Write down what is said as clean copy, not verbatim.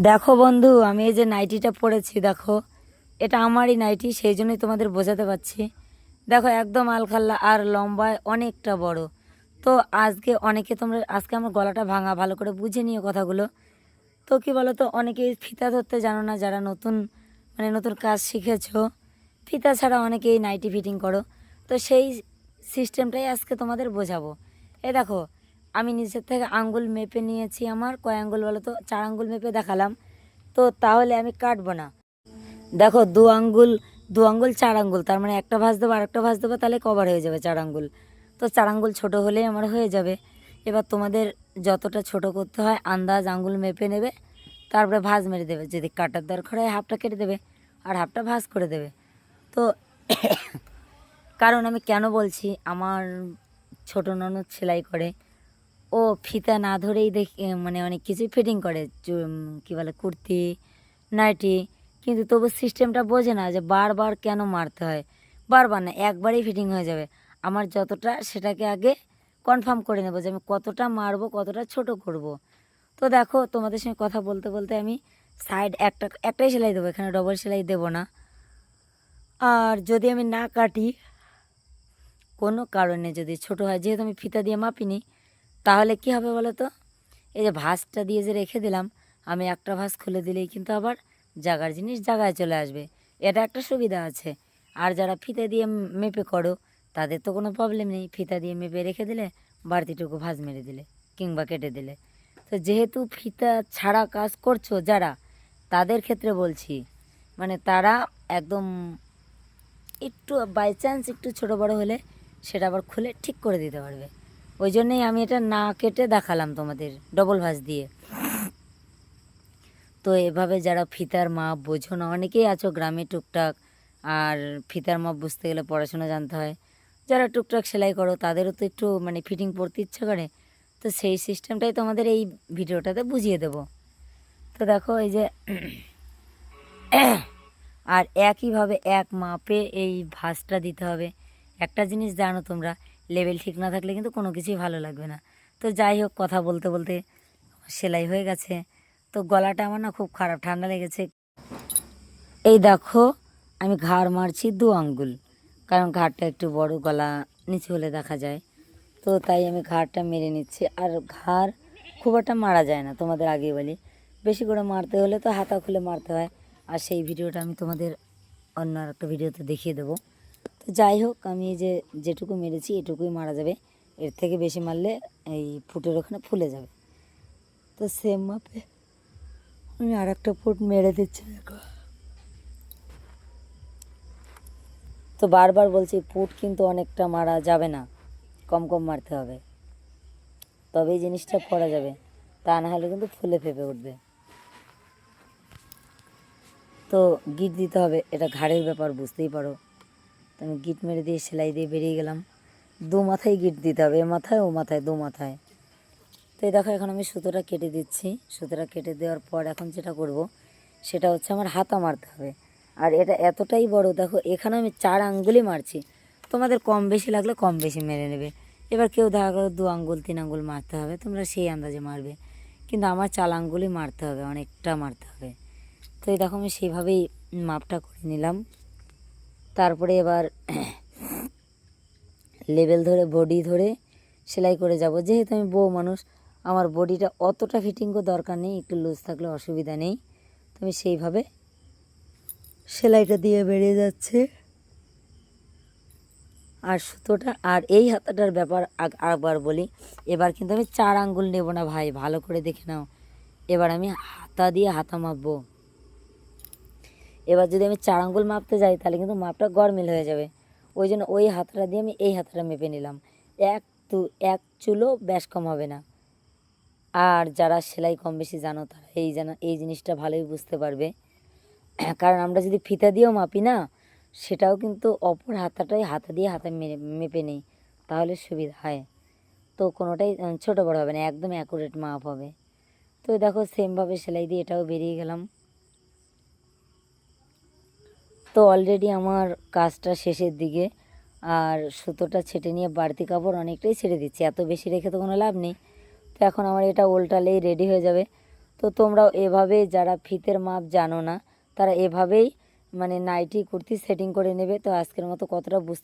দেখো বন্ধু, আমি এই যে নাইটিটা পরেছি, দেখো এটা আমারই নাইটি, সেই জন্যই তোমাদের বোঝাতে পারছি। দেখো একদম আলখাল্লা আর লম্বায় অনেকটা বড়। তো আজকে আমার গলাটা ভাঙা, ভালো করে বুঝে নিও কথাগুলো। তো কি বলো তো, অনেকেই ফিতা ধরতে জানো না, যারা নতুন নতুন কাজ শিখেছো, ফিতা ছাড়া অনেকেই নাইটি ফিটিং করো। তো সেই সিস্টেমটাই আজকে তোমাদের বোঝাবো। দেখো, আমি নিচের থেকে আঙ্গুল মেপে নিয়েছি। আমার কয় আঙ্গুল বলো তো? 4 আঙ্গুল মেপে দেখালাম। তো তাহলে আমি কাটবো না। দেখো, দু আঙ্গুল 4 আঙ্গুল, তার মানে একটা ভাঁজ দেবো আর একটা ভাঁজ দেবো, তাহলে কভার হয়ে যাবে 4 আঙ্গুল। তো 4 আঙ্গুল ছোটো হলেই আমার হয়ে যাবে। এবার তোমাদের যতটা ছোট করতে হয় আন্দাজ আঙ্গুল মেপে নেবে, তারপরে ভাঁজ মেরে দেবে। যদি কাটার দরকার হয় হাফটা কেটে দেবে আর হাফটা ভাঁজ করে দেবে। তো কারণ আমি কেন বলছি, আমার ছোট ননদ সেলাই করে, ও ফিতা না ধরেই অনেক কিছুই ফিটিং করে, কী বলে, কুর্তি, নাইটি। কিন্তু তবু সিস্টেমটা বোঝে না যে বারবার কেন মারতে হয়। বারবার না, একবারেই ফিটিং হয়ে যাবে। আমার যতটা সেটাকে আগে কনফার্ম করে নেবো যে আমি কতটা মারবো, কতটা ছোট করব। তো দেখো, তোমাদের সঙ্গে কথা বলতে বলতে আমি সাইড একটাই সেলাই দেবো, এখানে ডবল সেলাই দেবো না। আর যদি আমি না কাটি, কোনো কারণে যদি ছোট হয়, যেহেতু আমি ফিতা দিয়ে মাপিনি, তাহলে কি হবে বলো তো? এই যে ভাঁজটা দিয়ে যে রেখে দিলাম, আমি একটা ভাঁজ খুলে দিলেই কিন্তু আবার জায়গার জিনিস জায়গায় চলে আসবে। এটা একটা সুবিধা আছে। আর যারা ফিতা দিয়ে মেপে করো, তাদের তো কোনো প্রবলেম নেই, ফিতা দিয়ে মেপে রেখে দিলে, বাড়তিটুকু ভাঁজ মেরে দিলে কিংবা কেটে দিলে। তো যেহেতু ফিতা ছাড়া কাজ করছো যারা, তাদের ক্ষেত্রে বলছি, তারা একদম একটু বাই চান্স একটু ছোটো বড়ো হলে সেটা আবার খুলে ঠিক করে দিতে পারবে। ওই জন্যেই আমি এটা না কেটে দেখালাম তোমাদের ডবল ভাঁজ দিয়ে। তো এভাবে যারা ফিতার মাপ বোঝো না, অনেকেই আছো গ্রামে টুকটাক, আর ফিতার মাপ বুঝতে গেলে পড়াশোনা জানতে হয়। যারা টুকটাক সেলাই করো, তাদেরও তো একটু ফিটিং পড়তে ইচ্ছা করে। তো সেই সিস্টেমটাই তোমাদের এই ভিডিওটাতে বুঝিয়ে দেব। তো দেখো, এই যে আর একইভাবে এক মাপে এই ভাঁজটা দিতে হবে। একটা জিনিস জানো তোমরা, লেভেল ঠিক না থাকলে কিন্তু কোনো কিছুই ভালো লাগবে না। তো যাই হোক, কথা বলতে বলতে সেলাই হয়ে গেছে। তো গলাটা আমার না খুব খারাপ, ঠান্ডা লেগেছে। এই দেখো, আমি ঘাড় মারছি 2 আঙ্গুল, কারণ ঘাড়টা একটু বড়, গলা নিচে হলে দেখা যায়। তো তাই আমি ঘাড়টা মেরে নিচ্ছি। আর ঘাড় খুব একটা মারা যায় না, তোমাদের আগেই বলি। বেশি করে মারতে হলে তো হাতা খুলে মারতে হয়। আর সেই ভিডিওটা আমি তোমাদের অন্য একটা ভিডিওতে দেখিয়ে দেবো। তো যাই হোক, আমি এই যে যেটুকু মেরেছি এটুকুই মারা যাবে। এর থেকে বেশি মারলে এই ফুটের ওখানে ফুলে যাবে। তো সেম মাপে আমি আর একটা ফুট মেরে দিচ্ছি, দেখো। তো বারবার বলছি, ফুট কিন্তু অনেকটা মারা যাবে না, কম কম মারতে হবে, তবেই জিনিসটা পরা যাবে। তা না হলে কিন্তু ফুলে ফেপে উঠবে। তো গিট দিতে হবে, এটা ঘাড়ের ব্যাপার, বুঝতেই পারো। তো আমি গিট মেরে দিয়ে সেলাই দিয়ে বেরিয়ে গেলাম। 2 মাথায় গিট দিতে হবে, এ মাথায় ও মাথায়, 2 মাথায়। তো এই দেখো, এখন আমি সুতোটা কেটে দিচ্ছি। সুতোটা কেটে দেওয়ার পর এখন যেটা করব, সেটা হচ্ছে আমার হাতা মারতে হবে। আর এটা এতটাই বড়, দেখো এখানে আমি 4 আঙ্গুলই মারছি। তোমাদের কম বেশি লাগলে কম বেশি মেরে নেবে। এবার কেউ দেখা গেলো 2 আঙ্গুল 3 আঙ্গুল মারতে হবে, তোমরা সেই আন্দাজে মারবে। কিন্তু আমার 4 আঙ্গুলই মারতে হবে, অনেকটা মারতে হবে। তো এই দেখো, আমি সেইভাবেই মাপটা করে নিলাম। তারপরে এবার লেবেল ধরে, বডি ধরে সেলাই করে যাব। যেহেতু আমি বউ মানুষ, আমার বডিটা অতটা ফিটিংও দরকার নেই, একটু লুজ থাকলে অসুবিধা নেই। তো আমি সেইভাবে সেলাইটা দিয়ে বেরিয়ে যাচ্ছে। আর সুতোটা আর এই হাতাটার ব্যাপার আরেকবার বলি, এবার কিন্তু আমি 4 আঙ্গুল নেব না ভাই, ভালো করে দেখে নাও। এবার আমি হাতা দিয়ে হাতা মাপবো। এবার যদি আমি 4 আঙ্গুল মাপতে যাই, তাহলে কিন্তু মাপটা গরমিল হয়ে যাবে। ওই জন্য ওই হাতটা দিয়ে আমি এই হাতটা মেপে নিলাম। এক চুলও ব্যাস কম হবে না। আর যারা সেলাই কম বেশি জানো, তারা এই জিনিসটা ভালোই বুঝতে পারবে। কারণ আমরা যদি ফিতা দিয়েও মাপি না, সেটাও কিন্তু অপর হাতাটাই হাতা দিয়ে হাতা মেপে নেই, তাহলে সুবিধা হয়। তো কোনোটাই ছোটো বড়ো হবে না, একদম অ্যাকুরেট মাপ হবে। তো দেখো, সেমভাবে সেলাই দিয়ে এটাও বেরিয়ে গেলাম। তো অলরেডি আমার কাজটা শেষের দিকে। আর সুতোটা ছেটে নিয়ে বাড়তি কাপড় অনেকটাই ছেড়ে দিচ্ছি, এত বেশি রেখে তো কোনো লাভ নেই। তো এখন আমার এটা উল্টালেই রেডি হয়ে যাবে। তো তো তোমরাও এভাবেই, যারা ফিতের মাপ জানো না তারা এভাবেই মানে নাইটি কুর্তি সেটিং করে নেবে। তো আজকের মতো কতটা বুঝতে